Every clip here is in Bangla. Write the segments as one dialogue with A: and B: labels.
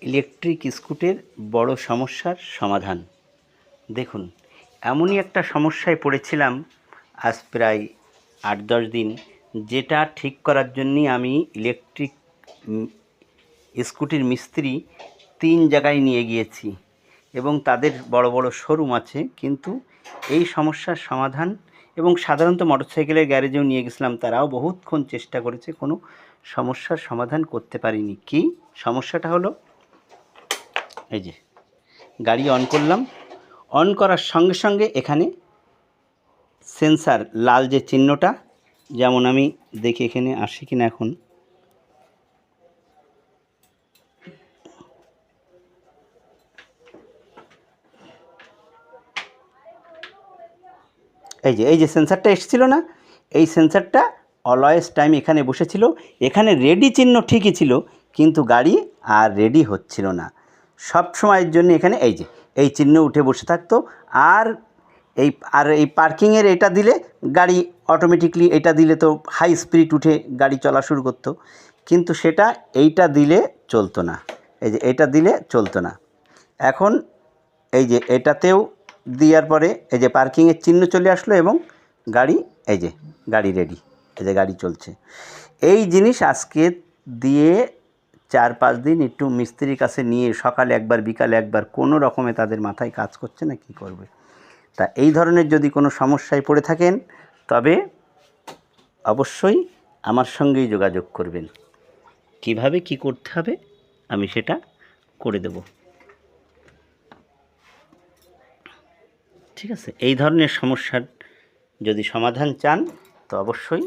A: ইলেকট্রিক স্কুটের বড় সমস্যার সমাধান। দেখুন, এমনই একটা সমস্যায় পড়েছিলাম আজ প্রায় ৮-১০ দিন, যেটা ঠিক করার জন্যই আমি ইলেকট্রিক স্কুটির মিস্ত্রি ৩ জায়গায় নিয়ে গিয়েছি এবং তাদের বড় বড় শোরুম আছে, কিন্তু এই সমস্যার সমাধান এবং সাধারণত মোটরসাইকেলের গ্যারেজেও নিয়ে গেছিলাম, তারাও বহুতক্ষণ চেষ্টা করেছে, কোনো সমস্যার সমাধান করতে পারিনি। কি সমস্যাটা হলো, এই যে গাড়ি অন করলাম, অন করার সঙ্গে সঙ্গে এখানে সেন্সার লাল যে চিহ্নটা, যেমন আমি দেখি এখানে আসে কিনা, এখন এই যে সেন্সারটা এসেছিল না, এই সেন্সারটা অলওয়েজ টাইম এখানে বসেছিল। এখানে রেডি চিহ্ন ঠিকই ছিল, কিন্তু গাড়ি আর রেডি হচ্ছিল না। সব সময়ের জন্য এখানে এই চিহ্ন উঠে বসে থাকতো। আর এই পার্কিংয়ের এটা দিলে গাড়ি অটোমেটিকলি, এটা দিলে তো হাই স্পিড উঠে গাড়ি চলা শুরু করতো, কিন্তু সেটা এইটা দিলে চলতো না। এটা দিলে চলতো না। এখন এটাতেও দেওয়ার পরে পার্কিংয়ের চিহ্ন চলে আসলো এবং গাড়ি গাড়ি রেডি, গাড়ি চলছে। এই জিনিস আজকে দিয়ে ৪-৫ দিন একটু মিস্ত্রির কাছে নিয়ে, সকালে একবার বিকালে একবার, কোনো রকমে তাদের মাথায় কাজ করছে না, কি করবে। তা এই ধরনের যদি কোনো সমস্যায় পড়ে থাকেন, তবে অবশ্যই আমার সঙ্গেই যোগাযোগ করবেন। কিভাবে কি করতে হবে আমি সেটা করে দেব, ঠিক আছে। এই ধরনের সমস্যার যদি সমাধান চান তো অবশ্যই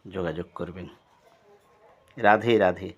A: যোগাযোগ করবেন। রাধে রাধে।